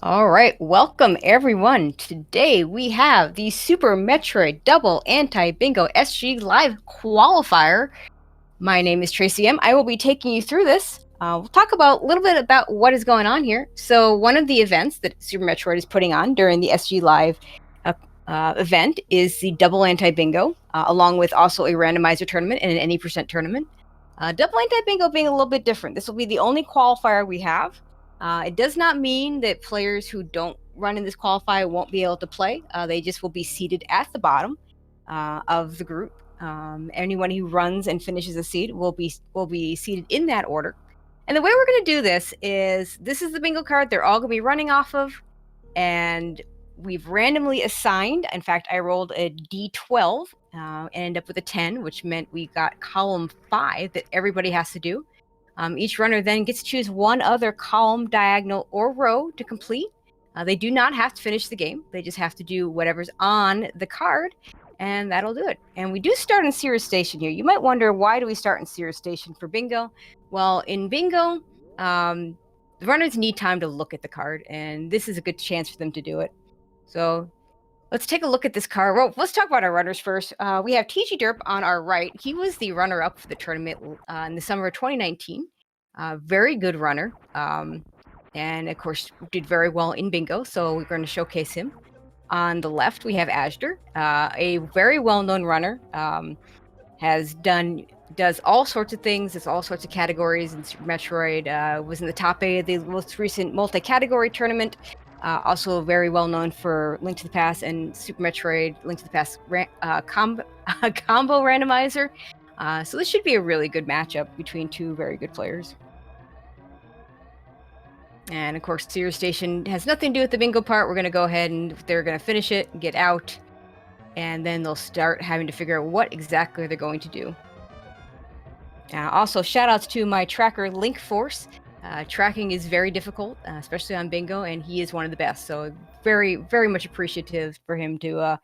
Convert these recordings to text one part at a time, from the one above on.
All right, welcome everyone. Today we have the Super Metroid Double Anti-Bingo SG Live Qualifier. My name is Tracy M. I will be taking you through this. We'll talk about a little bit about what is going on here. So one of the events that Super Metroid is putting on during the SG Live event is the Double Anti-Bingo, along with also a randomizer tournament and an any percent tournament. Double Anti-Bingo being a little bit different. This will be the only qualifier we have. It does not mean that players who don't run in this qualifier won't be able to play. They just will be seated at the bottom of the group. Anyone who runs and finishes a seed will be seated in that order. And the way we're going to do this is the bingo card they're all going to be running off of, and we've randomly assigned. In fact, I rolled a D12 and ended up with a 10, which meant we got column 5 that everybody has to do. Each runner then gets to choose one other column, diagonal, or row to complete. They do not have to finish the game. They just have to do whatever's on the card, and that'll do it. And we do start in Sears Station here. You might wonder, why do we start in Sears Station for bingo? Well, in bingo, the runners need time to look at the card, and this is a good chance for them to do it. So let's take a look at this card. Well, let's talk about our runners first. We have TG Derp on our right. He was the runner-up for the tournament in the summer of 2019. Very good runner. And of course, did very well in bingo, so we're going to showcase him. On the left, we have Ashdar, a very well-known runner. Does all sorts of things. There's all sorts of categories in Super Metroid. Was in the top 8 of the most recent multi-category tournament. Also very well known for Link to the Past and Super Metroid Link to the Past combo randomizer. So this should be a really good matchup between two very good players. And of course, Sears Station has nothing to do with the bingo part. We're going to go ahead and they're going to finish it, get out, and then they'll start having to figure out what exactly they're going to do. Also, shout outs to my tracker, Link Force. Tracking is very difficult, especially on bingo, and he is one of the best. So very, very much appreciative for him to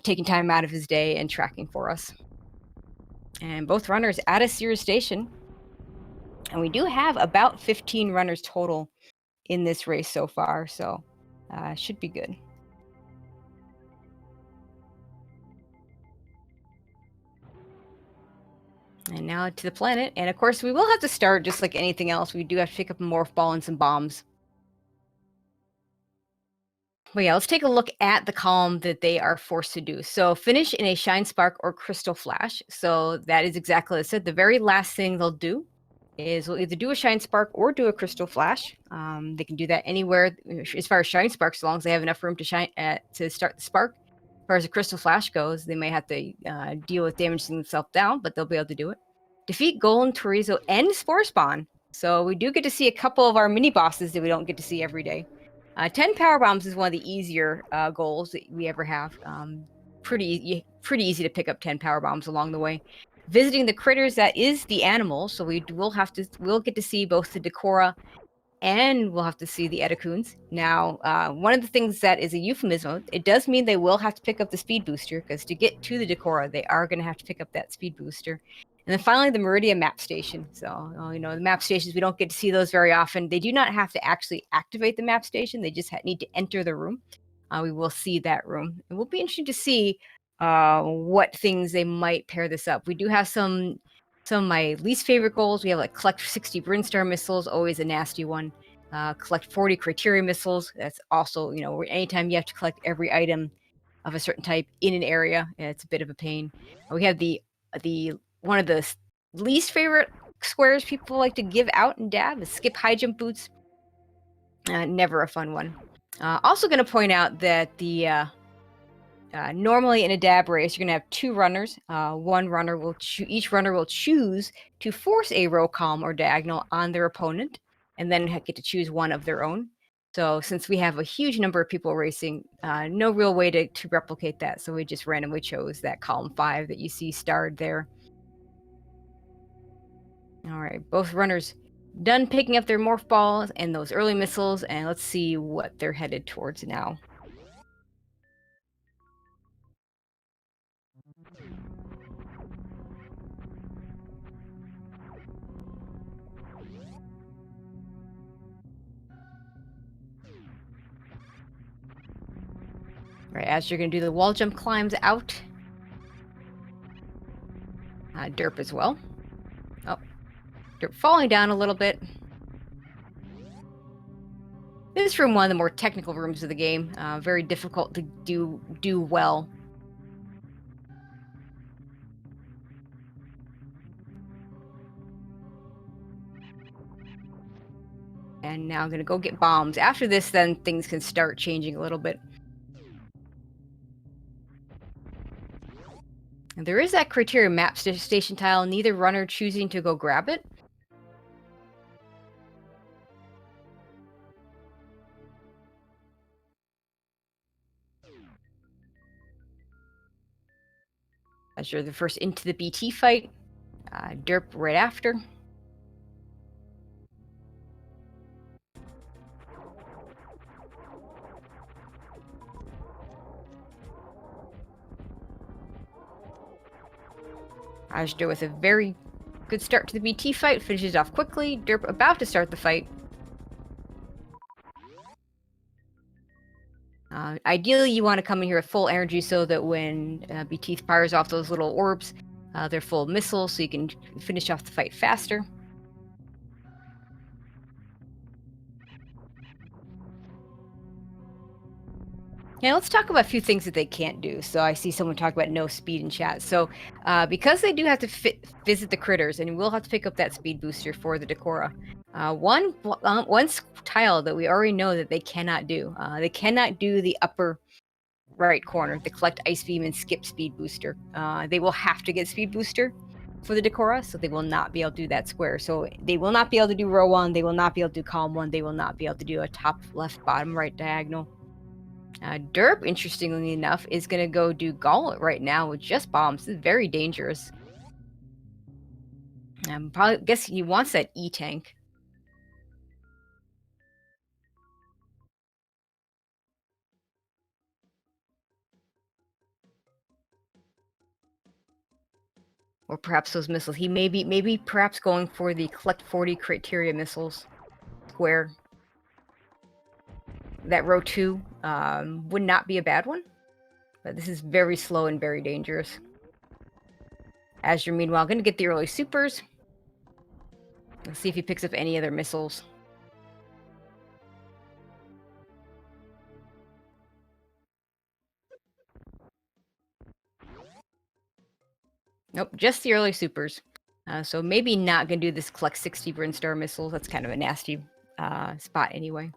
taking time out of his day and tracking for us. And both runners at a Sears Station. And we do have about 15 runners total in this race so far, so should be good. And now to the planet. And of course, we will have to start just like anything else. We do have to pick up a morph ball and some bombs. But yeah, let's take a look at the column that they are forced to do. So finish in a Shine Spark or Crystal Flash. So that is exactly what I said. The very last thing they'll do is we'll either do a Shine Spark or do a Crystal Flash. They can do that anywhere as far as Shine Spark, as long as they have enough room to start the Spark. As far as the Crystal Flash goes, they may have to deal with damaging themselves down, but they'll be able to do it. Defeat Golem, Torizo, and Spore Spawn. So we do get to see a couple of our mini bosses that we don't get to see every day. 10 power bombs is one of the easier goals that we ever have. Pretty easy to pick up 10 power bombs along the way. Visiting the critters, that is the animals, so we'll get to see both the Decora and we'll have to see the Edacoons. Now, one of the things that is a euphemism, it does mean they will have to pick up the speed booster, because to get to the Decora, they are going to have to pick up that speed booster. And then finally, the Maridia map station. So, the map stations, we don't get to see those very often. They do not have to actually activate the map station. They just need to enter the room. We will see that room. It will be interesting to see what things they might pair this up. We do have some of my least favorite goals. We have like collect 60 Brinstar missiles, always a nasty one. Collect 40 criteria missiles. That's also, anytime you have to collect every item of a certain type in an area, it's a bit of a pain. We have the one of the least favorite squares people like to give out and dab is skip high jump boots. Never a fun one. Also going to point out that the normally in a dab race, you're going to have 2 runners. Each runner will choose to force a row, column, or diagonal on their opponent, and then get to choose one of their own. So since we have a huge number of people racing, no real way to replicate that. So we just randomly chose that column 5 that you see starred there. All right, both runners done picking up their morph balls and those early missiles, and let's see what they're headed towards now. Right, as you're going to do the wall jump climbs out. Derp as well. Oh, Derp falling down a little bit. This room, one of the more technical rooms of the game. Very difficult to do well. And now I'm going to go get bombs. After this, then things can start changing a little bit. And there is that criteria map station tile, neither runner choosing to go grab it. As you're the first into the BT fight, Derp right after. Ajda with a very good start to the BT fight, finishes off quickly. Derp about to start the fight. Ideally, you want to come in here with full energy so that when BT fires off those little orbs, they're full of missiles, so you can finish off the fight faster. Now let's talk about a few things that they can't do. So I see someone talk about no speed in chat. So because they do have to visit the critters, and we'll have to pick up that speed booster for the Decora. One tile that we already know that they cannot do. They cannot do the upper right corner, the collect ice beam and skip speed booster. They will have to get speed booster for the Decora, so they will not be able to do that square. So they will not be able to do row 1. They will not be able to do column 1. They will not be able to do a top left, bottom right diagonal. Derp, interestingly enough, is going to go do Gauntlet right now with just bombs. This is very dangerous. Probably guess he wants that E-tank. Or perhaps those missiles. He maybe perhaps going for the collect 40 criteria missiles square. That row 2 would not be a bad one. But this is very slow and very dangerous. Azure, meanwhile, going to get the early supers. Let's see if he picks up any other missiles. Nope, just the early supers. So maybe not going to do this collect 60 Brinstar missiles. That's kind of a nasty spot anyway.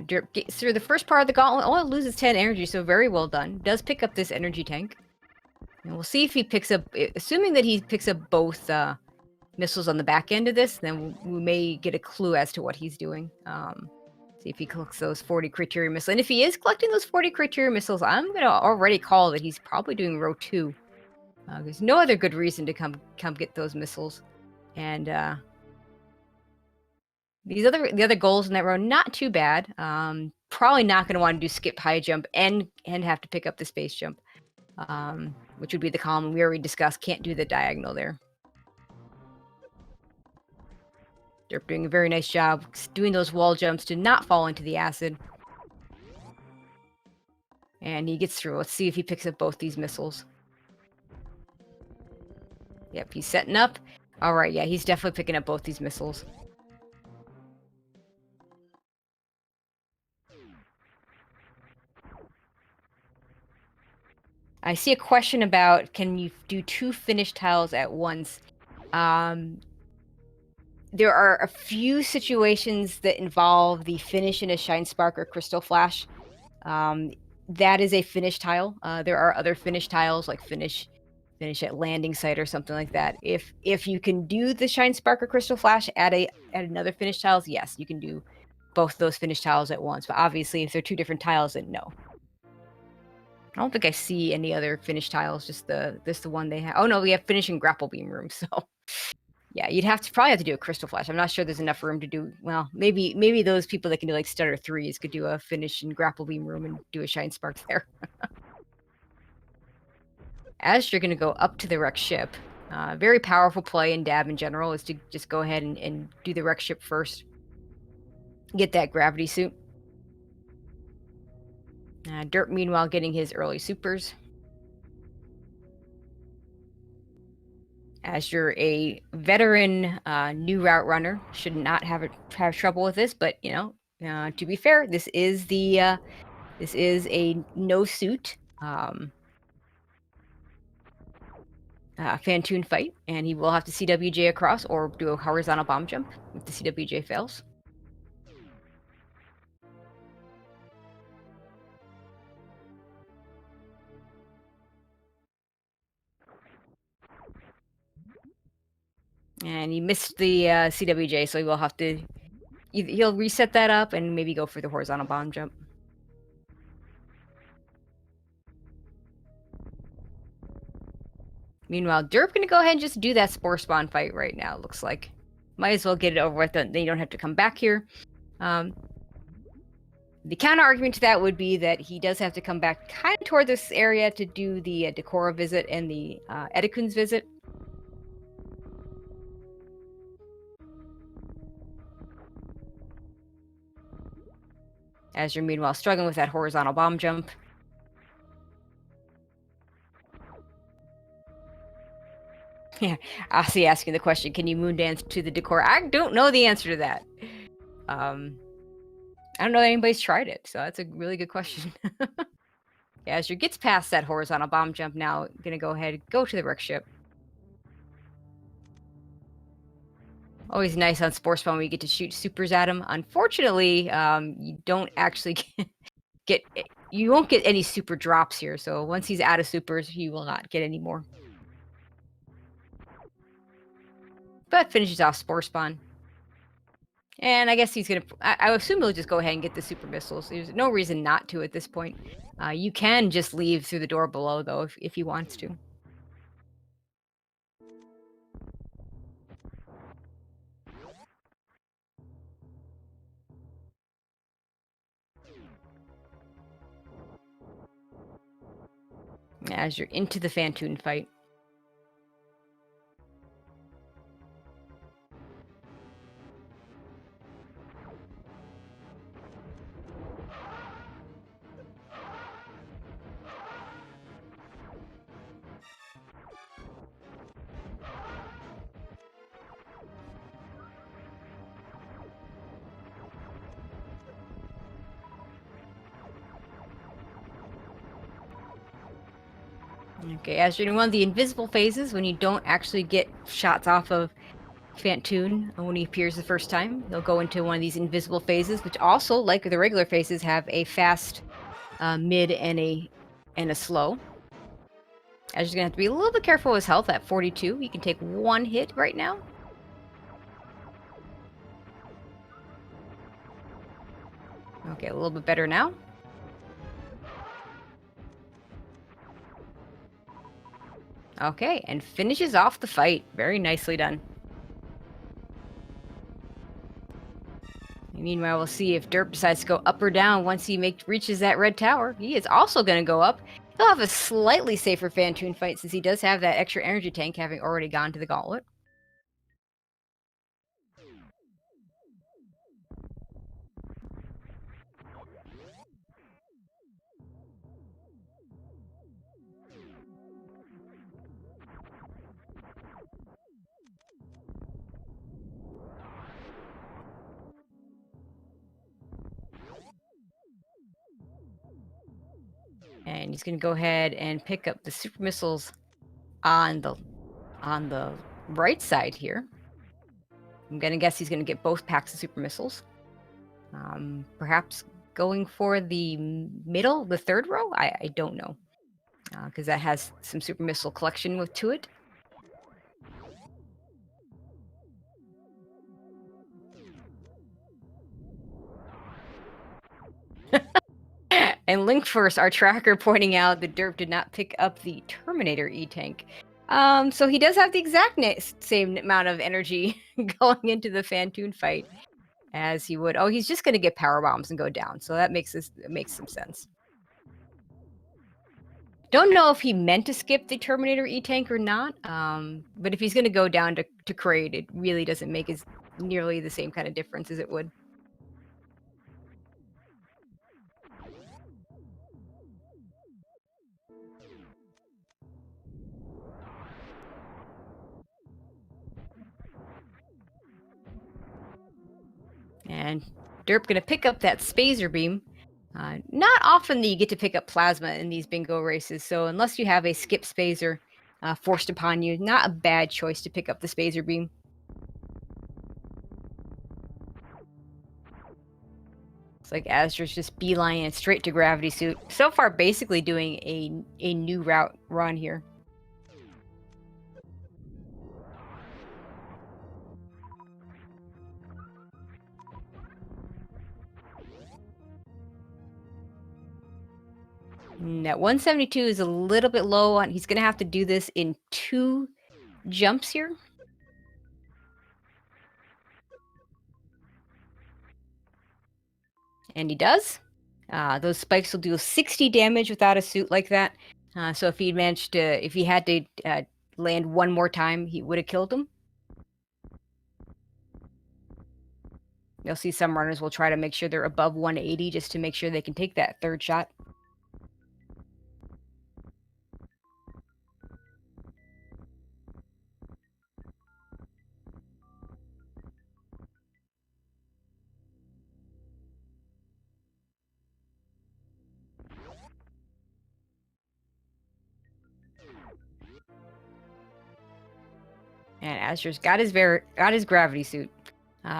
Derp gets through the first part of the gauntlet. Only loses 10 energy, so very well done. Does pick up this energy tank. And we'll see if he picks up... Assuming that he picks up both missiles on the back end of this, then we may get a clue as to what he's doing. See if he collects those 40 criteria missiles. And if he is collecting those 40 criteria missiles, I'm going to already call that he's probably doing row 2. There's no other good reason to come get those missiles. And the other goals in that row, not too bad. Probably not going to want to do skip high jump and have to pick up the space jump, which would be the column we already discussed. Can't do the diagonal there. Derp doing a very nice job doing those wall jumps to not fall into the acid. And he gets through. Let's see if he picks up both these missiles. Yep, he's setting up. All right, yeah, he's definitely picking up both these missiles. I see a question about, can you do 2 finished tiles at once? There are a few situations that involve the finish in a Shine Spark or Crystal Flash. That is a finished tile. There are other finished tiles, like finish at landing site or something like that. If you can do the Shine Spark or Crystal Flash at another finished tiles, yes, you can do both those finished tiles at once. But obviously, if they're 2 different tiles, then no. I don't think I see any other finished tiles, just the one they have. Oh no, we have finishing grapple beam room, so yeah, you'd probably have to do a Crystal Flash. I'm not sure there's enough room to do. Well, maybe those people that can do like Stutter 3s could do a finish in grapple beam room and do a Shine Spark there. As you're going to go up to the wreck ship, very powerful play in Dab in general is to just go ahead and do the wreck ship first. Get that gravity suit. Derp, meanwhile, getting his early supers. As you're a veteran new route runner, should not have trouble with this. But to be fair, this is a no suit Fantoon fight, and he will have to CWJ across or do a horizontal bomb jump if the CWJ fails. And he missed the CWJ, so he will have to... He'll reset that up and maybe go for the horizontal bomb jump. Meanwhile, Derp gonna go ahead and just do that Spore Spawn fight right now, looks like. Might as well get it over with, then you don't have to come back here. The counter argument to that would be that he does have to come back kind of toward this area to do the Decora visit and the Edikun's visit. As you're meanwhile struggling with that horizontal bomb jump. Yeah, I'll see asking the question, can you moon dance to the Decora? I don't know the answer to that. I don't know that anybody's tried it, so that's a really good question. Yeah, as you gets past that horizontal bomb jump now, gonna go ahead and go to the wreck ship. Always nice on Spore Spawn when you get to shoot supers at him. Unfortunately, you don't actually you won't get any super drops here, so once he's out of supers, you will not get any more. But finishes off Spore Spawn. And I guess he's gonna... I assume he'll just go ahead and get the super missiles. There's no reason not to at this point. You can just leave through the door below, though, if he wants to. As you're into the Fantoon fight. Okay, as you're in one of the invisible phases, when you don't actually get shots off of Fantoon when he appears the first time, he'll go into one of these invisible phases, which also, like the regular phases, have a fast, mid, and a slow. As you're gonna have to be a little bit careful with his health at 42. He can take one hit right now. Okay, a little bit better now. Okay, and finishes off the fight. Very nicely done. Meanwhile, we'll see if Derp decides to go up or down once he reaches that red tower. He is also going to go up. He'll have a slightly safer Fantoon fight since he does have that extra energy tank, having already gone to the gauntlet. And he's going to go ahead and pick up the super missiles on the right side here. I'm going to guess he's going to get both packs of super missiles. Perhaps going for the middle, the third row? I don't know. Because that has some super missile collection to it. And Link First, our tracker, pointing out that Derp did not pick up the Terminator E-Tank. So he does have the exact same amount of energy going into the Fantoon fight as he would. Oh, he's just going to get power bombs and go down. So that makes some sense. Don't know if he meant to skip the Terminator E-Tank or not. But if he's going to go down to crate, it really doesn't make nearly the same kind of difference as it would. And Derp gonna pick up that Spazer Beam. Not often that you get to pick up Plasma in these bingo races, so unless you have a skip Spazer forced upon you, not a bad choice to pick up the Spazer Beam. It's like Azra's just beelining it straight to Gravity Suit. So far, basically doing a new route run here. That 172 is a little bit low on. He's going to have to do this in 2 jumps here. And he does. Those spikes will do 60 damage without a suit like that. So if he managed to, if he had to land one more time, he would have killed him. You'll see some runners will try to make sure they're above 180 just to make sure they can take that 3rd shot. And Azra's got his gravity suit.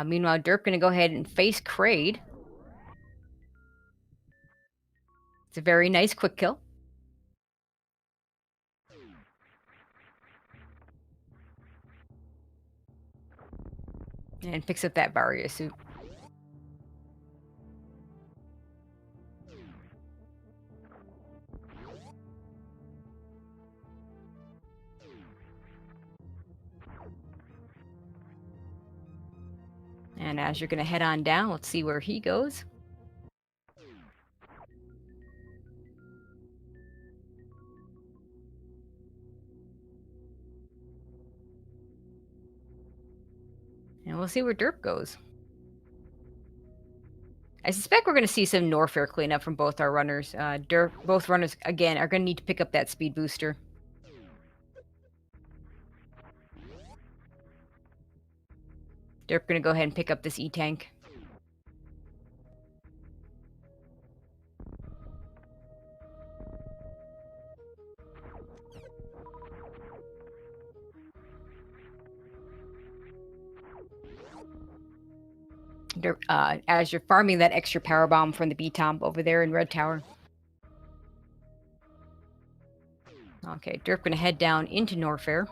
Meanwhile, Derp gonna go ahead and face Kraid. It's a very nice quick kill. And picks up that Varia suit. And as you're going to head on down, let's see where he goes. And we'll see where Derp goes. I suspect we're going to see some Norfair cleanup from both our runners. Both runners, again, are going to need to pick up that speed booster. Derp going to go ahead and pick up this E-Tank. As you're farming that extra power bomb from the B-Tomb over there in Red Tower. Okay, Derp gonna head down into Norfair.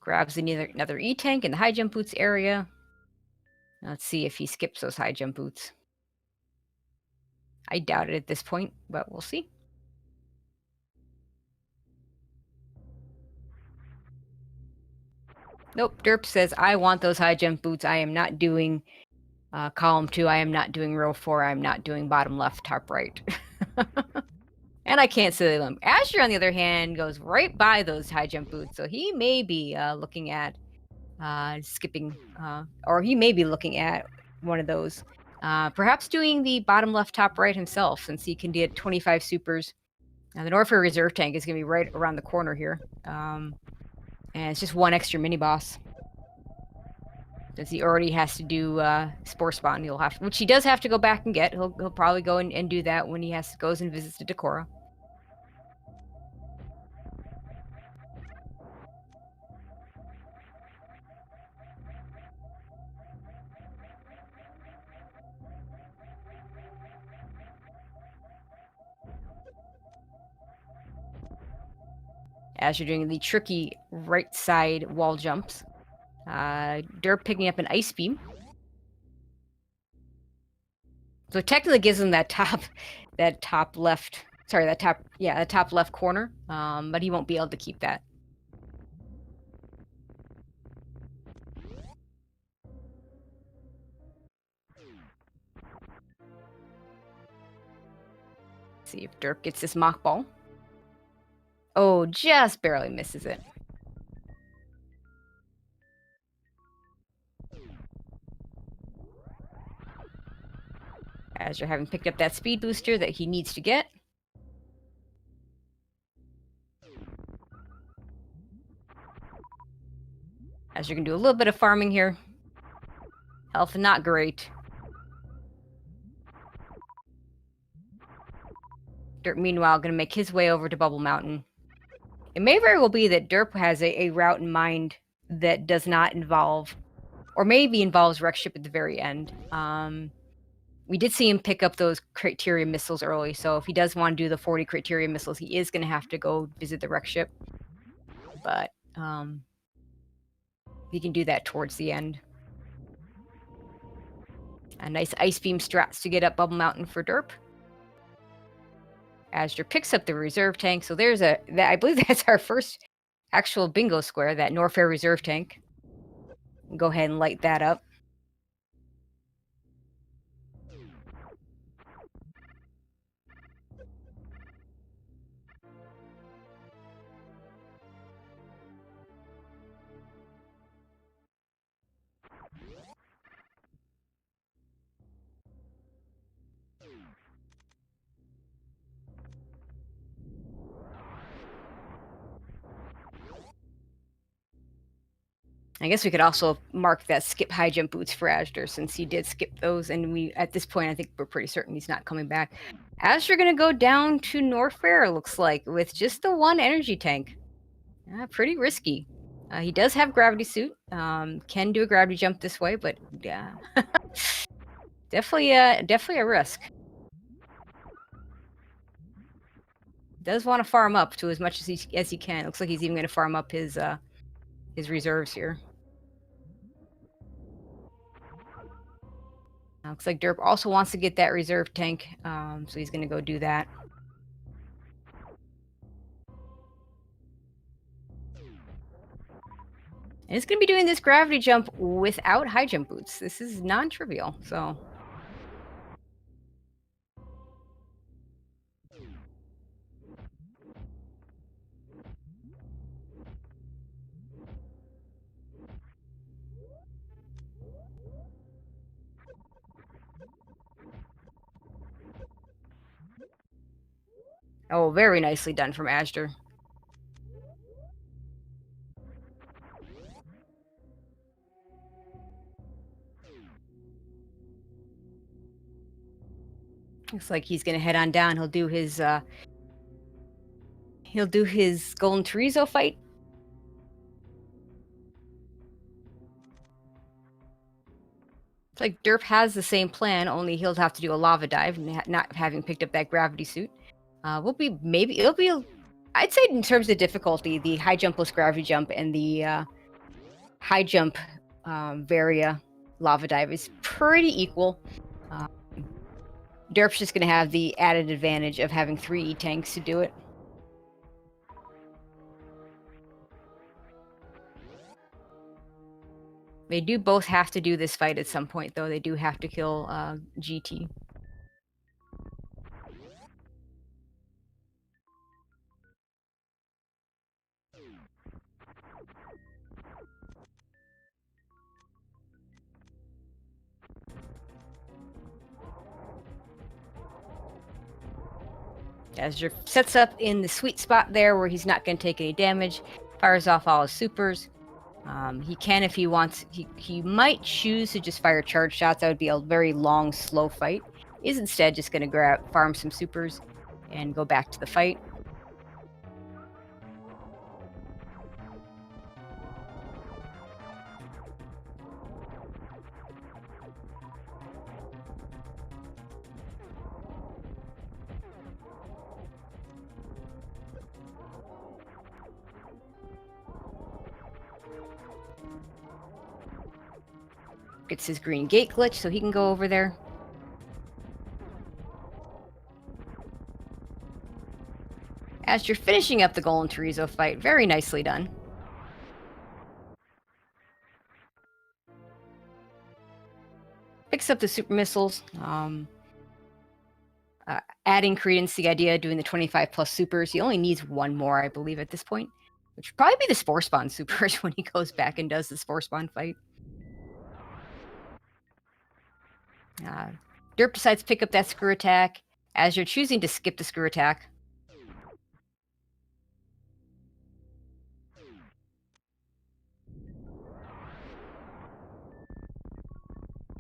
Grabs another E-Tank in the high jump boots area. Let's see if he skips those high jump boots. I doubt it at this point, but we'll see. Nope, Derp says, I want those high jump boots. I am not doing column 2. I am not doing row 4. I'm not doing bottom left, top right. And I can't silly them. Azure, on the other hand, goes right by those high jump boots. So he may be looking at skipping, or he may be looking at one of those. Perhaps doing the bottom left, top right himself, since he can get 25 supers. Now, the Norfair reserve tank is going to be right around the corner here. And it's just one extra mini boss. Since he already has to do Spore Spawn, which he does have to go back and get. He'll probably go and do that when he goes and visits the Decora. As you're doing the tricky right side wall jumps. Derp picking up an Ice Beam. So it technically gives him that top left corner, but he won't be able to keep that. Let's see if Derp gets this mock ball. Oh, just barely misses it. As you're having picked up that speed booster that he needs to get. As you're going to do a little bit of farming here. Health not great. Derp, meanwhile, going to make his way over to Bubble Mountain. It may very well be that Derp has a route in mind that does not involve, or maybe involves Wreck Ship at the very end. We did see him pick up those criteria missiles early, so if he does want to do the 40 criteria missiles, he is going to have to go visit the Wreck Ship. But he can do that towards the end. A nice Ice Beam strats to get up Bubble Mountain for Derp. Azure picks up the reserve tank, so there's I believe that's our first actual bingo square, that Norfair reserve tank. Go ahead and light that up. I guess we could also mark that skip high jump boots for Azure, since he did skip those, and we, at this point, I think we're pretty certain he's not coming back. Azure gonna go down to Norfair, looks like, with just the one energy tank. Pretty risky. He does have gravity suit, can do a gravity jump this way, but yeah, definitely a risk. Does want to farm up to as much as he can. Looks like he's even going to farm up his reserves here. Looks like Derp also wants to get that reserve tank, so he's going to go do that. And it's going to be doing this gravity jump without high jump boots. This is non-trivial, so... Oh, very nicely done from Azure. Looks like he's gonna head on down. He'll do his Golden Chorizo fight. It's like Derp has the same plan, only he'll have to do a lava dive, not having picked up that gravity suit. It'll be, I'd say in terms of difficulty, the high jump plus gravity jump and the high jump Varia lava dive is pretty equal. Derp's just going to have the added advantage of having 3 E-tanks to do it. They do both have to do this fight at some point, though. They do have to kill GT. Azure sets up in the sweet spot there where he's not going to take any damage, fires off all his supers. He can, if he wants, he might choose to just fire charge shots. That would be a very long, slow fight. He's instead just going to farm some supers and go back to the fight. Gets his green gate glitch so he can go over there. As you're finishing up the Golden Chorizo fight, very nicely done. Picks up the super missiles, adding credence to the idea of doing the 25 plus supers. He only needs 1 more, I believe, at this point, which would probably be the Spore Spawn supers when he goes back and does the Spore Spawn fight. Derp decides to pick up that screw attack as you're choosing to skip the screw attack.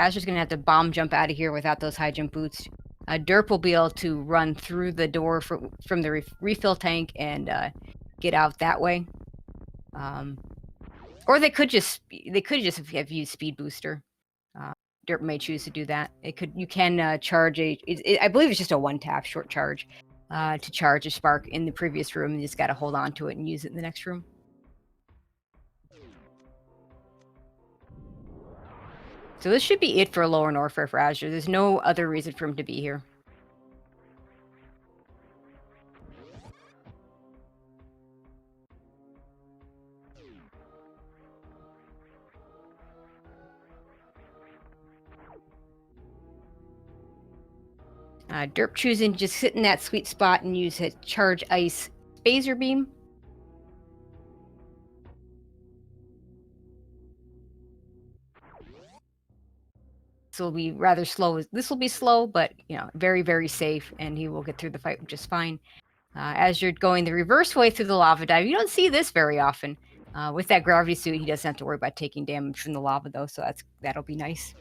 Azur's going to have to bomb jump out of here without those high jump boots. Derp will be able to run through the door from the refill tank and get out that way. Or they could just have used Speed Booster. Derp may choose to do that. You can charge I believe it's just a one-tap short charge to charge a spark in the previous room. You just got to hold on to it and use it in the next room. So this should be it for lower Norfair for Azure. There's no other reason for him to be here. Derp choosing to just sit in that sweet spot and use a charge ice phaser beam. This will be rather slow. This will be slow, but very, very safe, and he will get through the fight just fine. As you're going the reverse way through the lava dive, you don't see this very often. With that gravity suit, he doesn't have to worry about taking damage from the lava, though, so that'll be nice.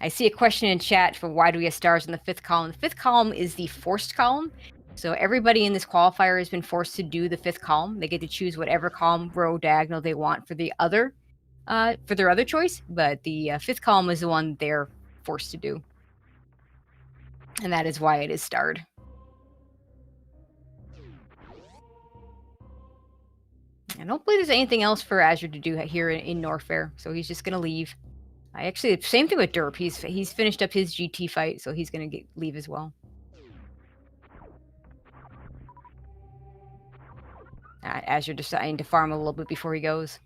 I see a question in chat for why do we have stars in the fifth column. The fifth column is the forced column. So everybody in this qualifier has been forced to do the fifth column. They get to choose whatever column, row, diagonal they want for their other choice. But the fifth column is the one they're forced to do. And that is why it is starred. And hopefully there's anything else for Azure to do here in Norfair. So he's just going to leave. Actually, same thing with Derp. He's finished up his GT fight, so he's going to leave as well. Azure deciding to farm a little bit before he goes.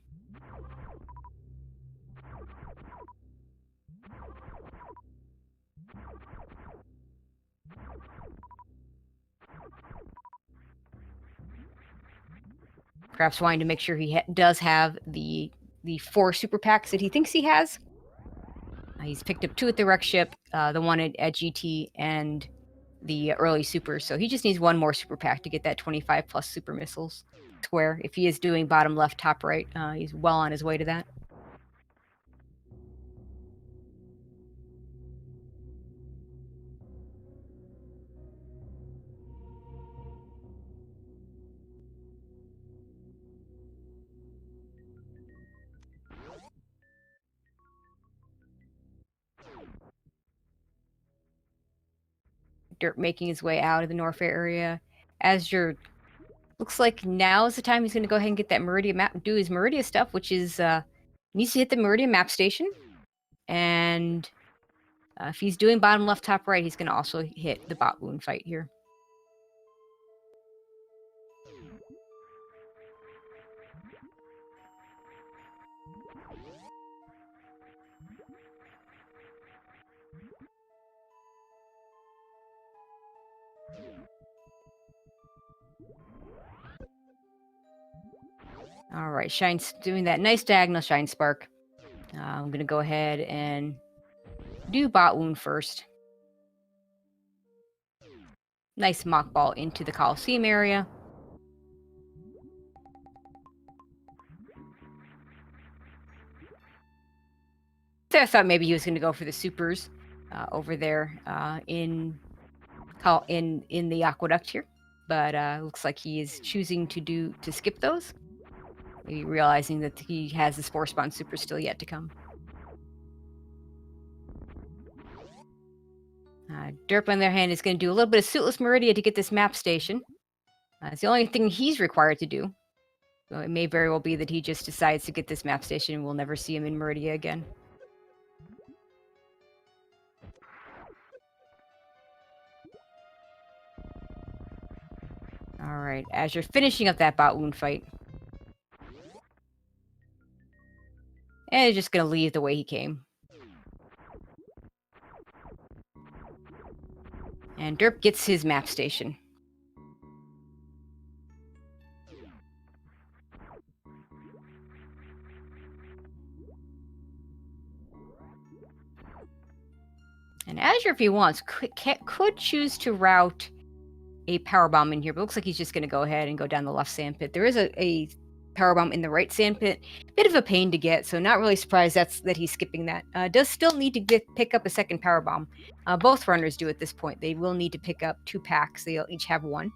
Perhaps wanting to make sure he does have the 4 super packs that he thinks he has. He's picked up 2 at the wreck ship, the one at GT, and the early supers. So he just needs 1 more super pack to get that 25 plus super missiles square. If he is doing bottom left, top right, he's well on his way to that. Derp making his way out of the Norfair area. Azure looks like now is the time he's going to go ahead and get that Maridia map, do his Maridia stuff, which is needs to hit the Maridia map station. And if he's doing bottom left, top right, he's going to also hit the bot wound fight here. All right, Shine's doing that nice diagonal Shine Spark. I'm going to go ahead and do bot wound first. Nice mock ball into the Coliseum area. So I thought maybe he was going to go for the supers over there in the aqueduct here, but looks like he is choosing to skip those. Maybe realizing that he has the Spore Spawn super still yet to come. Derp, on the other hand, is going to do a little bit of Suitless Maridia to get this map station. It's the only thing he's required to do. So it may very well be that he just decides to get this map station and we'll never see him in Maridia again. Alright, as you're finishing up that bot wound fight. And he's just going to leave the way he came. And Derp gets his map station. And Azure, if he wants, could choose to route a power bomb in here, but it looks like he's just going to go ahead and go down the left sandpit. There is a power bomb in the right sandpit. Bit of a pain to get, so not really surprised that he's skipping that. Does still need to pick up a second power bomb. Both runners do at this point. They will need to pick up 2 packs. They'll each have 1.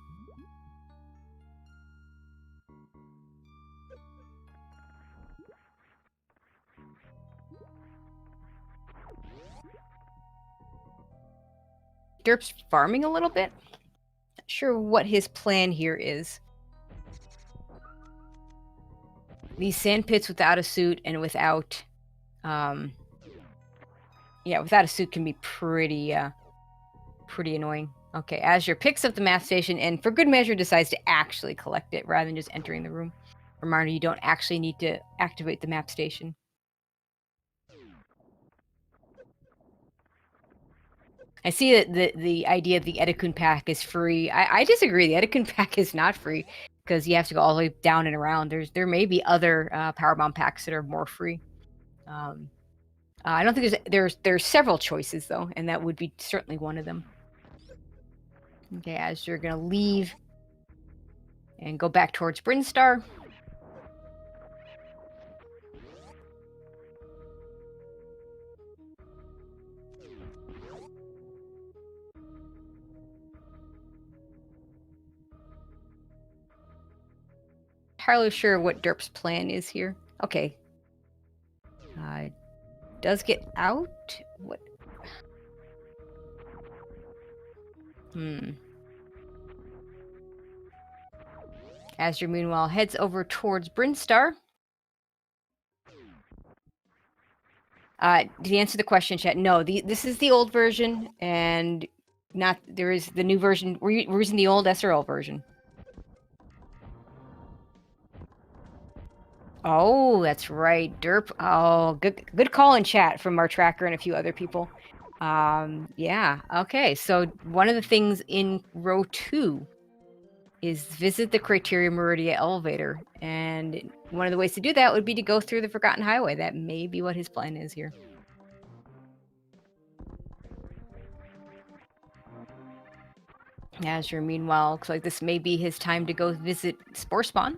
Derp's farming a little bit. Not sure what his plan here is. These sand pits without a suit and without, without a suit can be pretty annoying. Okay, Azure picks up the map station and for good measure decides to actually collect it rather than just entering the room. Reminder, you don't actually need to activate the map station. I see that the idea of the Edikun pack is free. I disagree. The Edikun pack is not free because you have to go all the way down and around. There may be other Powerbomb packs that are more free. I don't think there's several choices though, and that would be certainly one of them. Okay, as you're gonna leave and go back towards Brinstar. Entirely sure what Derp's plan is here. Okay. Does get out? What? Azure, meanwhile, heads over towards Brinstar. To answer the question, chat, no, this is the old version, and there is the new version. We're using the old SRL version. Oh, that's right, Derp. Oh, good call in chat from our tracker and a few other people. Yeah, okay, so one of the things in row 2 is visit the Criteria Maridia elevator, and one of the ways to do that would be to go through the Forgotten Highway. That may be what his plan is here. Azure, meanwhile, looks like this may be his time to go visit Spore Spawn.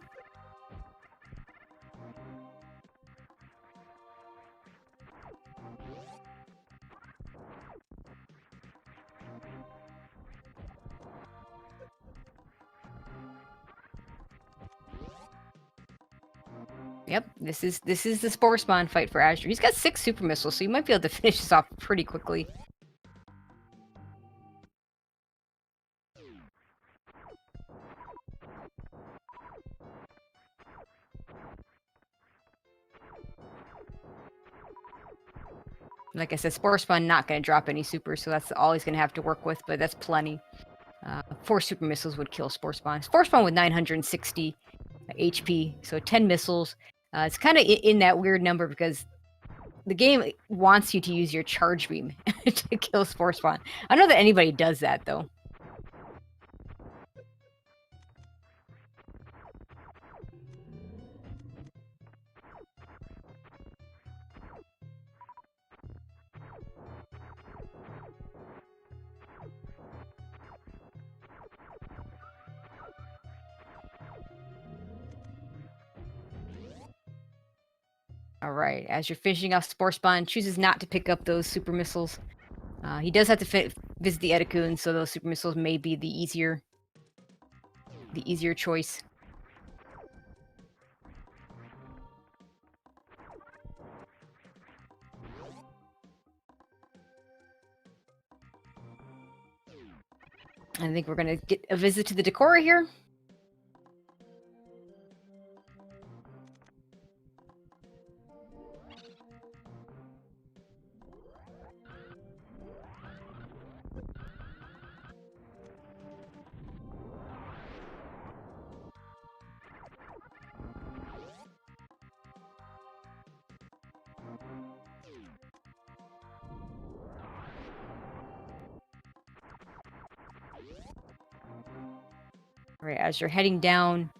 Yep, this is the Spore Spawn fight for Azure. He's got 6 super missiles, so you might be able to finish this off pretty quickly. Like I said, Spore Spawn not going to drop any super, so that's all he's going to have to work with, but that's plenty. 4 super missiles would kill Spore Spawn. Spore Spawn with 960 HP, so 10 missiles. It's kind of in that weird number because the game wants you to use your charge beam to kill Spore Spawn. I don't know that anybody does that, though. All right, as you're finishing off Spore Spawn, chooses not to pick up those super missiles. He does have to visit the Edikun, so those super missiles may be the easier choice. I think we're gonna get a visit to the Decora here. All right, as you're heading down.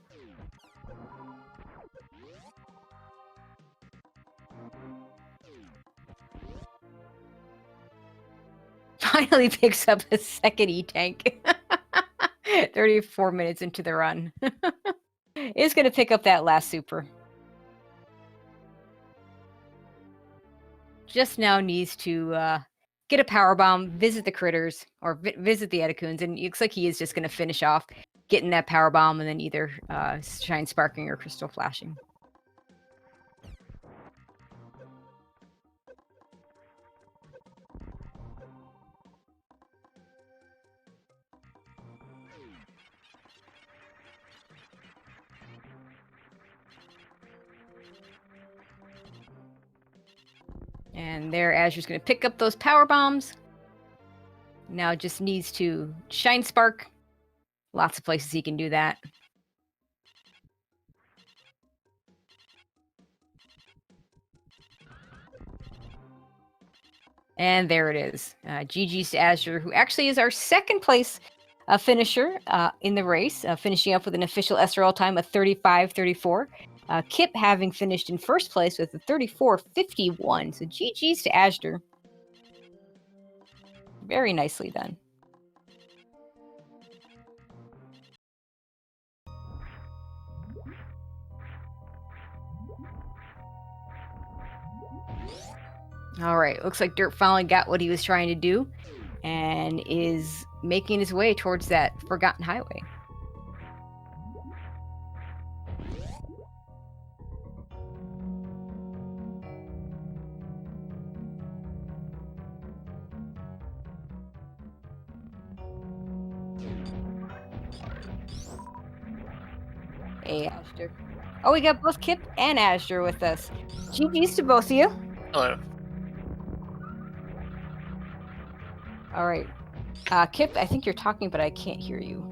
finally picks up a second E-Tank. 34 minutes into the run. Is going to pick up that last super. Just now needs to get a power bomb, visit the critters, or visit the Edacoons, and it looks like he is just going to finish off getting that power bomb and then either shine sparking or crystal flashing. And there, Azure's going to pick up those power bombs. Now just needs to shine spark. Lots of places he can do that. And there it is. GG's to Azure, who actually is our second place finisher in the race, finishing up with an official SRL time of 35:34. Kip having finished in first place with a 34:51. So GG's to Azure. Very nicely done. All right, looks like Derp finally got what he was trying to do and is making his way towards that forgotten highway. Hey, Azure. Oh, we got both Kip and Azure with us. GG's to both of you. Hello. All right. Kip, I think you're talking, but I can't hear you.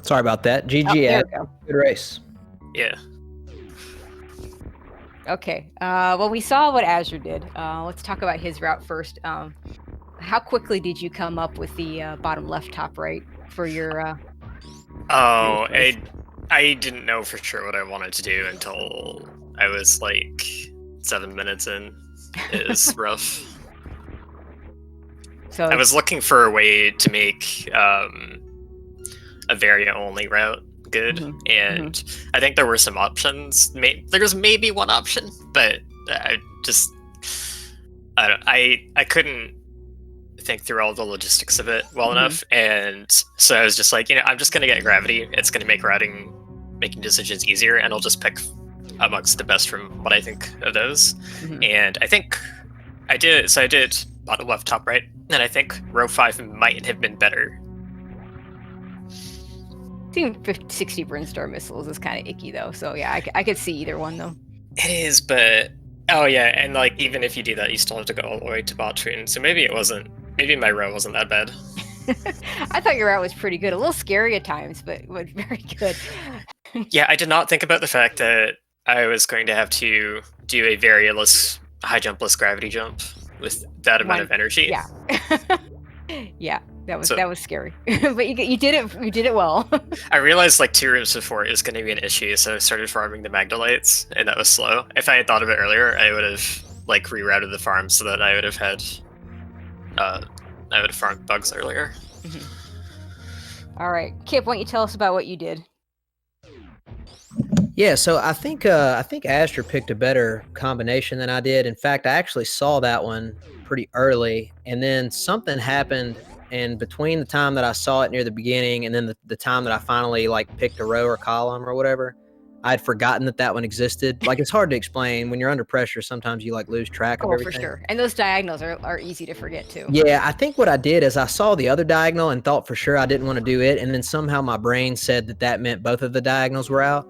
Sorry about that. GG. There we go. Good race. Yeah. Okay. Well, we saw what Azure did. Let's talk about his route first. How quickly did you come up with the bottom left, top right for your? Oh, I didn't know for sure what I wanted to do until I was like 7 minutes in. It was rough. So I was looking for a way to make a variant only route good, and I think there were some options. There was maybe one option, but I couldn't think through all the logistics of it well enough, and so I was just like, I'm just gonna get gravity. It's gonna make making decisions easier, and I'll just pick amongst the best from what I think of those. And I think I did. So I did bottom left, top right, and I think row 5 might have been better. Seeing 60 Brinstar missiles is kind of icky though. So yeah, I could see either one though. It is, but oh yeah, and like even if you do that, you still have to go all the way to Bottoon. So maybe it wasn't. Maybe my row wasn't that bad. I thought your route was pretty good. A little scary at times, but very good. Yeah, I did not think about the fact that I was going to have to do a varialess high jumpless gravity jump with that amount of energy. Yeah. Yeah, that was scary. But you did it. You did it well. I realized like 2 rooms before it was going to be an issue, so I started farming the Magdalites, and that was slow. If I had thought of it earlier, I would have like rerouted the farm so that I would have had farmed bugs earlier. All right, Kip, why don't you tell us about what you did? Yeah, so I think Asher picked a better combination than I did. In fact, I actually saw that one pretty early, and then something happened, and between the time that I saw it near the beginning and then the time that I finally like picked a row or column or whatever, I'd forgotten that one existed. Like, it's hard to explain when you're under pressure. Sometimes you like lose track of everything. For sure. And those diagonals are easy to forget too. Yeah, I think what I did is I saw the other diagonal and thought for sure I didn't want to do it, and then somehow my brain said that meant both of the diagonals were out.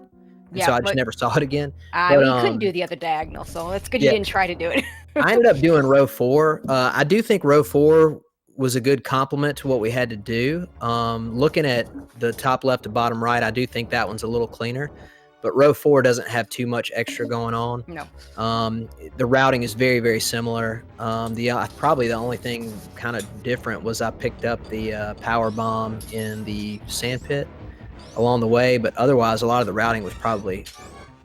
And so I just never saw it again. But you couldn't do the other diagonal, so it's good you didn't try to do it. I ended up doing row 4. I do think row 4 was a good complement to what we had to do. Looking at the top left to bottom right, I do think that one's a little cleaner. But row 4 doesn't have too much extra going on. No. The routing is very, very similar. Probably the only thing kind of different was I picked up the power bomb in the sand pit along the way, but otherwise a lot of the routing was probably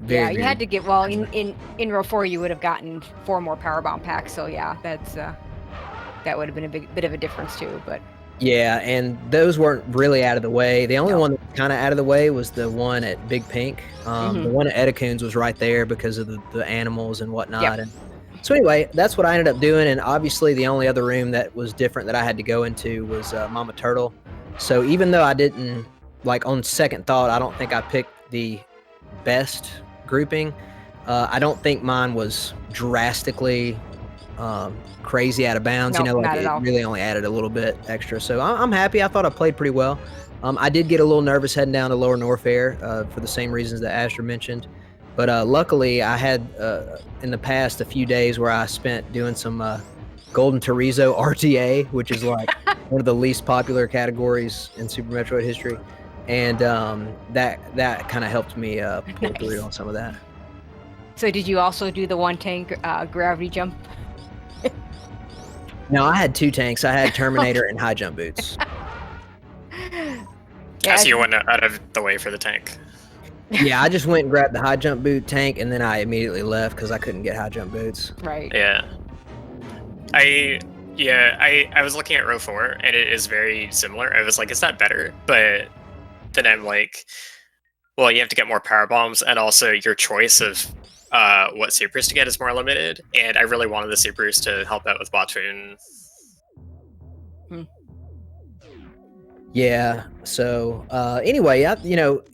Yeah, you had to get, well, in row 4 you would have gotten 4 more power bomb packs, so yeah, that's that would have been a bit of a difference too, but Yeah, and those weren't really out of the way. The only No. one that was kind of out of the way was the one at Big Pink. The one at Edicoons was right there because of the animals and whatnot. And so anyway, that's what I ended up doing. And obviously, the only other room that was different that I had to go into was Mama Turtle. So even though I didn't, like, on second thought, I don't think I picked the best grouping. I don't think mine was drastically crazy out of bounds. No, You know, not like at it all. really only added a little bit extra. So I'm happy. I thought I played pretty well. I did get a little nervous heading down to Lower Norfair for the same reasons that Asher mentioned. But luckily, I had in the past a few days where I spent doing some Golden Chorizo RTA, which is like one of the least popular categories in Super Metroid history. And that kind of helped me pull through on some of that. So did you also do the 1 tank gravity jump? No, I had 2 tanks. I had Terminator and high jump boots. Yeah, So you went out of the way for the tank. Yeah, I just went and grabbed the high jump boot tank, and then I immediately left because I couldn't get high jump boots. right. Yeah. I was looking at row 4, and it is very similar. I was like, is that better? But then I'm like, well, you have to get more power bombs, and also your choice of what supers to get is more limited. And I really wanted the supers to help out with Batoon. Yeah. So anyway,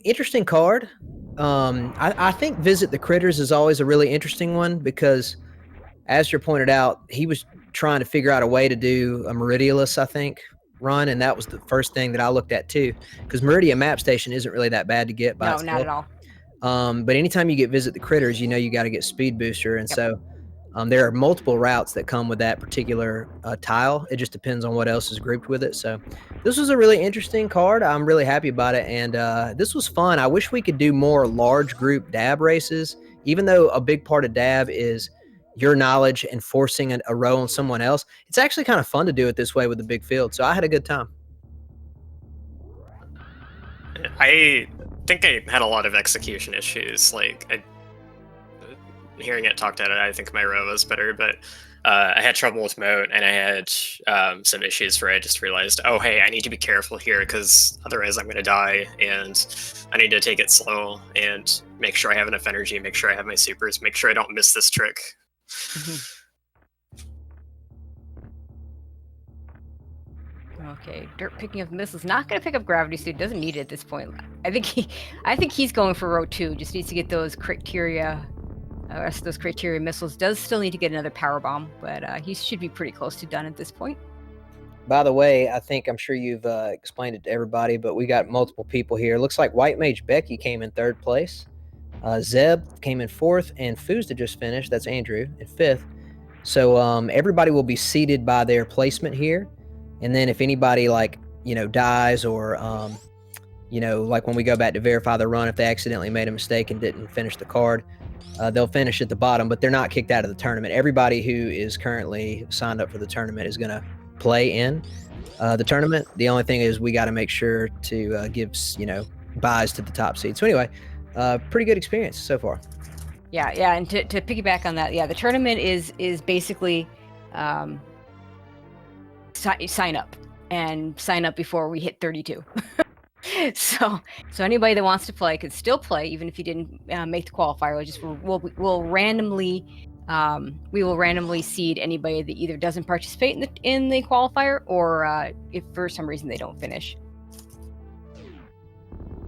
interesting card. I think Visit the Critters is always a really interesting one because, as you pointed out, he was trying to figure out a way to do a Meridialess, I think, run, and that was the first thing that I looked at too, because Maridia Map Station isn't really that bad to get by No, itself. not at all. But anytime you get Visit the Critters, you got to get Speed Booster, and so there are multiple routes that come with that particular tile. It just depends on what else is grouped with it. So this was a really interesting card. I'm really happy about it, and this was fun. I wish we could do more large group dab races, even though a big part of dab is your knowledge and forcing a row on someone else. It's actually kind of fun to do it this way with the big field. So I had a good time. I think I had a lot of execution issues. Like, hearing it talked at it, I think my row was better, but I had trouble with moat, and I had some issues where I just realized, oh, hey, I need to be careful here because otherwise I'm going to die, and I need to take it slow and make sure I have enough energy, make sure I have my supers, make sure I don't miss this trick. Okay, Derp picking up missiles. Not going to pick up gravity suit. Doesn't need it at this point. I think he's going for row 2. Just needs to get those criteria. The rest of those criteria missiles. Does still need to get another power bomb, but he should be pretty close to done at this point. By the way, I'm sure you've explained it to everybody, but we got multiple people here. Looks like White Mage Becky came in 3rd place. Zeb came in 4th, and Fuzda just finished. That's Andrew in 5th. So everybody will be seated by their placement here. And then if anybody dies or like when we go back to verify the run, if they accidentally made a mistake and didn't finish the card, they'll finish at the bottom, but they're not kicked out of the tournament. Everybody who is currently signed up for the tournament is going to play in the tournament. The only thing is we got to make sure to give buys to the top seed. So anyway, pretty good experience so far. Yeah, and to piggyback on that, the tournament is basically sign up before we hit 32. So anybody that wants to play could still play, even if you didn't make the qualifier. We'll randomly seed anybody that either doesn't participate in the qualifier or if for some reason they don't finish.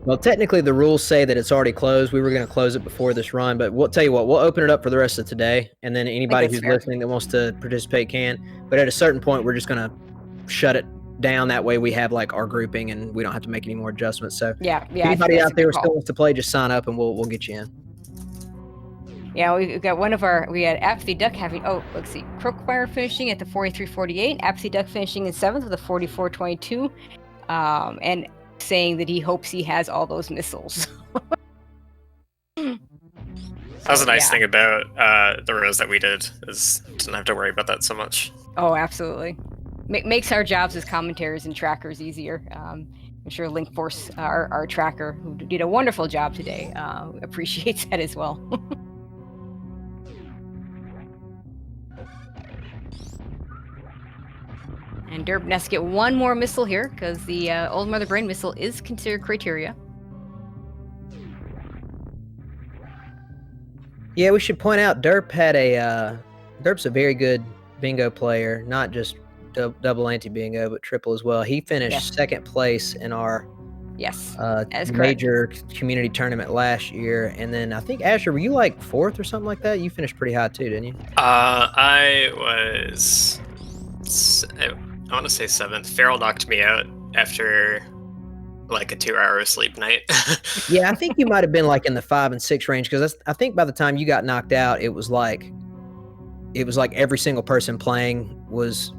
Well, technically the rules say that it's already closed. We were going to close it before this run, but we'll tell you what, we'll open it up for the rest of today, and then anybody who's listening that wants to participate can. But at a certain point, we're just going to shut it down. That way we have our grouping and we don't have to make any more adjustments. So yeah. Anybody out there who still wants to play, just sign up and we'll get you in. Yeah, we've got we had Apathy Duck having, let's see, Qualifier finishing at the 43.48, Apathy Duck finishing in 7th with a 44.22, and saying that he hopes he has all those missiles. That was a nice thing about the rows that we did, is didn't have to worry about that so much. Oh, absolutely. Makes our jobs as commentators and trackers easier. I'm sure Link Force, our tracker, who did a wonderful job today, appreciates that as well. And Derp has to get one more missile here, because the Old Mother Brain missile is considered criteria. Yeah, we should point out Derp's a very good bingo player, not just double anti-bingo, but triple as well. He finished second place in our major community tournament last year, and then I think Asher, were you like fourth or something like that? You finished pretty high too, didn't you? I was, I want to say seventh. Farrell knocked me out after like a 2-hour sleep night. Yeah, I think you might have been like in the 5 and 6 range, because I think by the time you got knocked out, it was like every single person playing was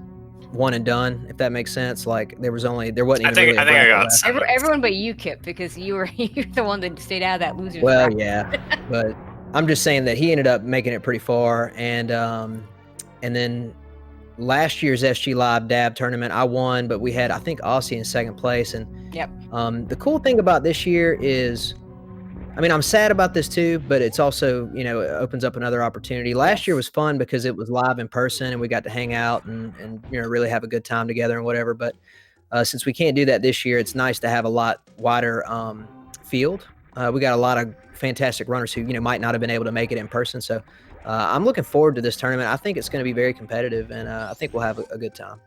one and done, if that makes sense. Like there wasn't even I think I got everyone but you, Kip, because you're the one that stayed out of that loser's bracket. bracket. Yeah, but I'm just saying that he ended up making it pretty far, and then last year's SG Live Dab tournament I won, but we had, I think, Aussie in second place. And the cool thing about this year is, I mean, I'm sad about this too, but it's also, it opens up another opportunity. Last year was fun because it was live in person and we got to hang out and really have a good time together and whatever. But since we can't do that this year, it's nice to have a lot wider field. We got a lot of fantastic runners who, might not have been able to make it in person. So I'm looking forward to this tournament. I think it's going to be very competitive, and I think we'll have a good time.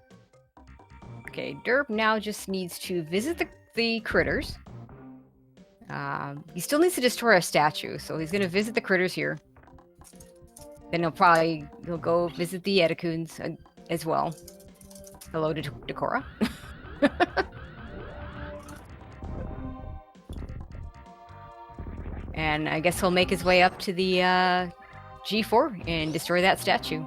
Okay, Derp now just needs to visit the critters. He still needs to destroy a statue, so he's going to visit the critters here. Then he'll go visit the Edacoons as well. Hello to Decora. And I guess he'll make his way up to the G4 and destroy that statue.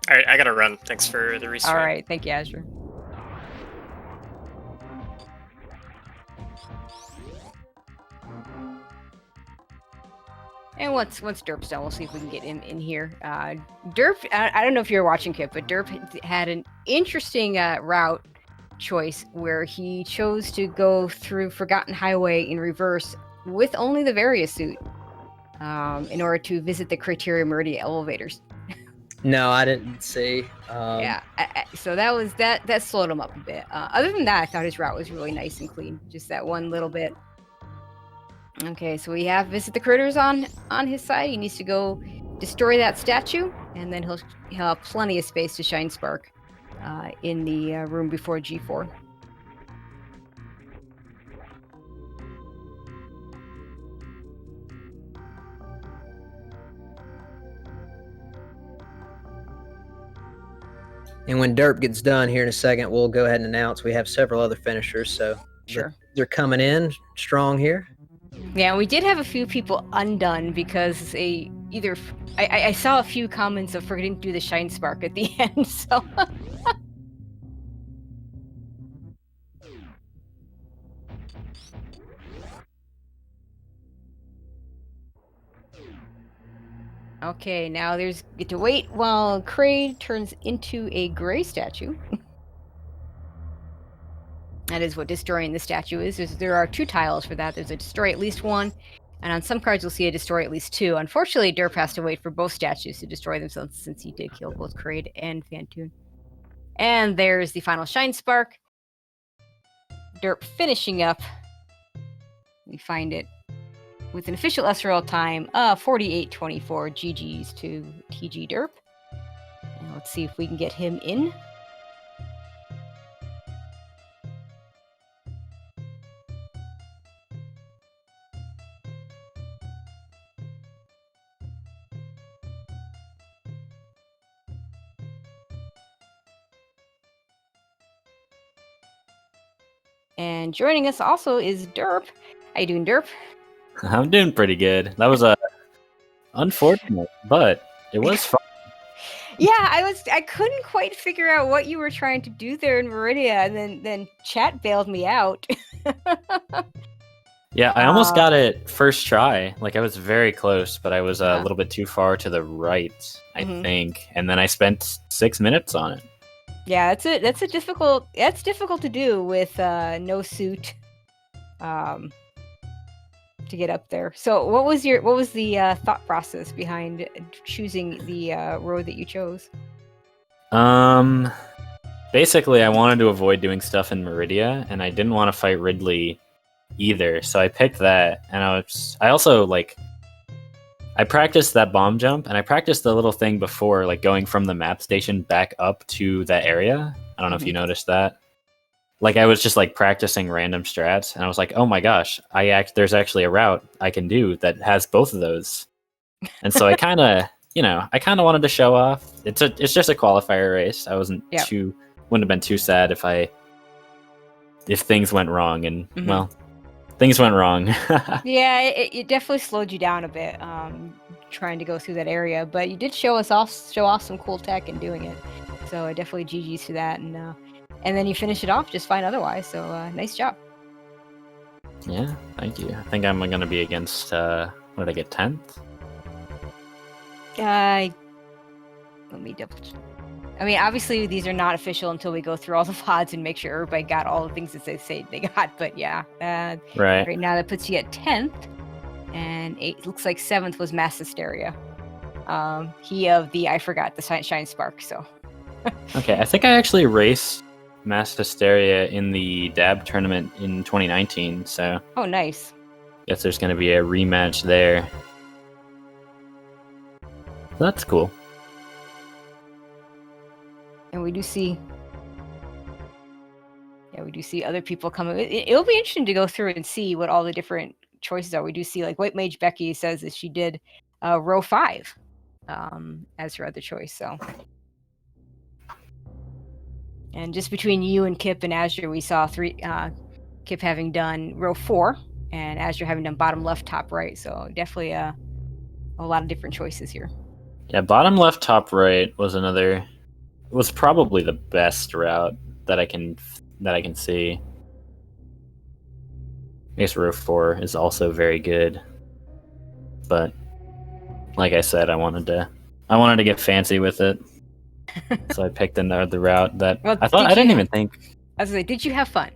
All right, I gotta run. Thanks for the restart. All right, thank you, Azure. And once Derp's done, we'll see if we can get him in here. Derp, I don't know if you're watching, Kip, but Derp had an interesting route choice where he chose to go through Forgotten Highway in reverse with only the Various suit in order to visit the Criteria Maridia elevators. No, I didn't see. So that slowed him up a bit. Other than that, I thought his route was really nice and clean. Just that one little bit. Okay, so we have visit the critters on his side. He needs to go destroy that statue, and then he'll have plenty of space to shine Spark in the room before G4. And when Derp gets done here in a second, we'll go ahead and announce we have several other finishers. So sure, they're coming in strong here. Yeah, we did have a few people undone because I saw a few comments of forgetting to do the shine spark at the end. So. Okay, now get to wait while Kraid turns into a gray statue. That is what destroying the statue is. There are 2 tiles for that. There's a destroy at least 1, and on some cards you'll see a destroy at least 2. Unfortunately, Derp has to wait for both statues to destroy themselves since he did kill both Kraid and Fantoon. And there's the final Shine Spark. Derp finishing up. We find it with an official SRL time, 48:24. GG's to TG Derp. And let's see if we can get him in. And joining us also is Derp. How you doing, Derp? I'm doing pretty good. That was unfortunate, but it was fun. Yeah, I couldn't quite figure out what you were trying to do there in Maridia, and then chat bailed me out. Yeah, I almost got it first try. Like, I was very close, but I was a little bit too far to the right, I think. And then I spent 6 minutes on it. Yeah, that's difficult to do with no suit to get up there. So what was the thought process behind choosing the road that you chose? Basically, I wanted to avoid doing stuff in Maridia, and I didn't want to fight Ridley either. So I picked that, and I also like I practiced that bomb jump, and I practiced the little thing before, like going from the map station back up to that area. I don't know if you noticed that. Like I was just like practicing random strats, and I was like, "Oh my gosh, there's actually a route I can do that has both of those." And so I kind of, wanted to show off. It's just a qualifier race. I wouldn't have been too sad if things went wrong, and well, things went wrong. Yeah, it definitely slowed you down a bit, trying to go through that area. But you did show off some cool tech in doing it. So I definitely GG's to that, and then you finish it off just fine otherwise. So nice job. Yeah, thank you. I think I'm gonna be against. What did I get? 10th. Let me double check. I mean, obviously these are not official until we go through all the VODs and make sure everybody got all the things that they say they got. But yeah, right now that puts you at 10th, and it looks like 7th was Mass Hysteria. He of the I forgot the Shine Spark. So okay, I think I actually raced Mass Hysteria in the DAB tournament in 2019. So nice. Guess there's gonna be a rematch there. That's cool. And we do see other people coming. It'll be interesting to go through and see what all the different choices are. We do see like White Mage Becky says that she did row 5 as her other choice. So, and just between you and Kip and Azure, we saw Kip having done row 4 and Azure having done bottom left, top right. So definitely a lot of different choices here. Yeah, bottom left, top right was probably the best route that I can see. I guess row 4 is also very good, but like I said, I wanted to get fancy with it, so I picked another route that I didn't even think. I was like, did you have fun?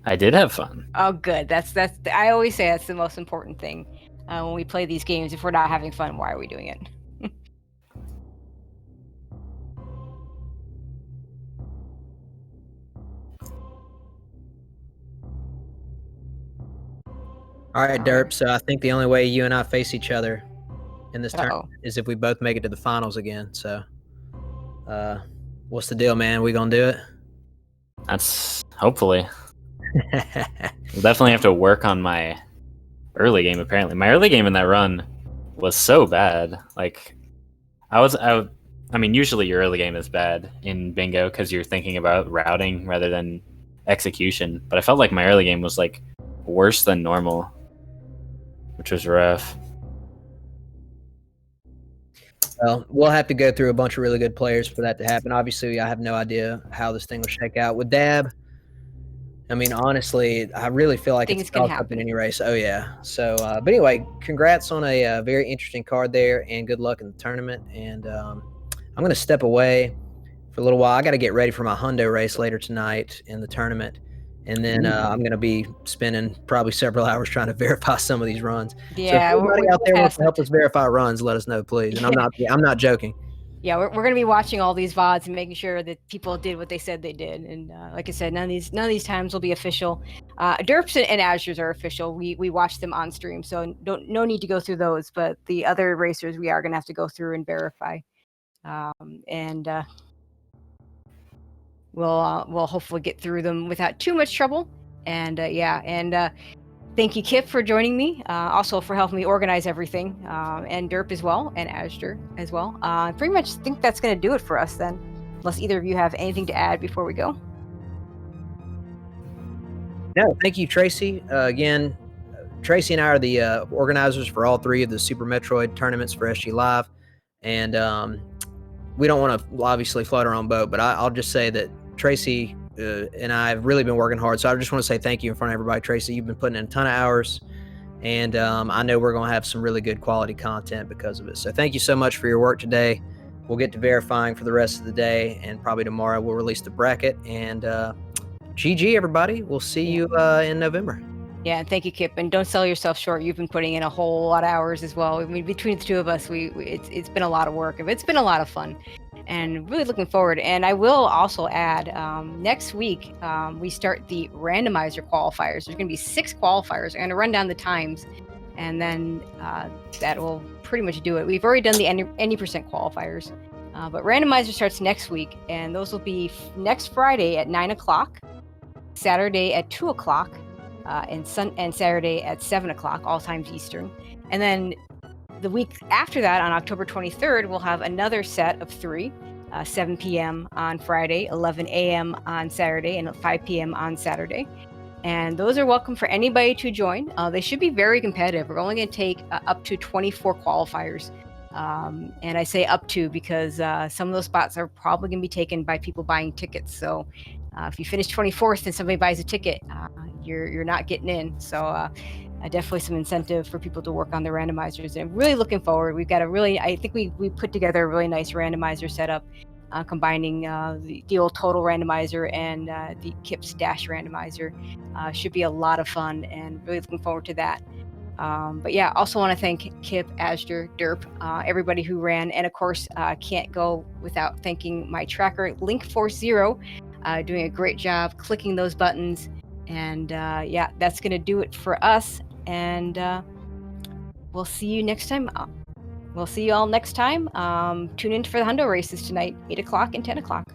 I did have fun. Oh, good. That's I always say that's the most important thing when we play these games. If we're not having fun, why are we doing it? All right, Derp. So I think the only way you and I face each other in this tournament is if we both make it to the finals again. So, what's the deal, man? We gonna do it? That's hopefully. We'll definitely have to work on my early game. Apparently, my early game in that run was so bad. Like, I mean, usually your early game is bad in bingo because you're thinking about routing rather than execution. But I felt like my early game was like worse than normal, which was rough. Well, we'll have to go through a bunch of really good players for that to happen. Obviously, I have no idea how this thing will shake out. With Dab, I mean, honestly, I really feel like it's toss up in any race. Oh, yeah. So, but anyway, congrats on a very interesting card there, and good luck in the tournament. And I'm going to step away for a little while. I got to get ready for my Hundo race later tonight in the tournament. And then I'm going to be spending probably several hours trying to verify some of these runs. Yeah, so if anybody out there wants to help us verify runs, let us know, please. And I'm not joking. Yeah, we're going to be watching all these VODs and making sure that people did what they said they did. And like I said, none of these times will be official. Derps and Azures are official. We watch them on stream, so no need to go through those. But the other racers, we are going to have to go through and verify. We'll hopefully get through them without too much trouble. And thank you, Kip, for joining me. Also for helping me organize everything, and Derp as well, and Azure as well. Pretty much think that's going to do it for us then, unless either of you have anything to add before we go. No, thank you, Tracy. Again, Tracy and I are the organizers for all 3 of the Super Metroid tournaments for SG Live, and we don't want to obviously float our own boat, but I'll just say that Tracy and I have really been working hard. So I just want to say thank you in front of everybody. Tracy, you've been putting in a ton of hours, and I know we're going to have some really good quality content because of it. So thank you so much for your work today. we'll get to verifying for the rest of the day, and probably tomorrow we'll release the bracket. And GG, everybody. We'll see you in November. Yeah, and thank you, Kip. And don't sell yourself short. You've been putting in a whole lot of hours as well. I mean, between the two of us, it's been a lot of work. It's been a lot of fun, and really looking forward. And I will also add, next week we start the randomizer qualifiers. There's going to be 6 qualifiers. I'm going to run down the times, and then that will pretty much do it. We've already done the any percent qualifiers, but randomizer starts next week, and those will be next Friday at 9 o'clock, Saturday at 2 o'clock. And Saturday at 7 o'clock, all times Eastern. And then the week after that, on October 23rd, we'll have another set of 3, 7 p.m. on Friday, 11 a.m. on Saturday, and 5 p.m. on Saturday. And those are welcome for anybody to join. They should be very competitive. We're only going to take up to 24 qualifiers. And I say up to because some of those spots are probably going to be taken by people buying tickets. So if you finish 24th and somebody buys a ticket, you're not getting in. So definitely some incentive for people to work on the randomizers. And really looking forward. We've got I think we put together a really nice randomizer setup, combining the old total randomizer and the Kip's Dash randomizer. Should be a lot of fun, and really looking forward to that. But yeah, also want to thank Kip, Asger, Derp, everybody who ran, and of course can't go without thanking my tracker Link40, doing a great job clicking those buttons. And yeah, that's gonna do it for us, and we'll see you next time. We'll see you all next time. Tune in for the Hundo races tonight, 8 o'clock and 10 o'clock.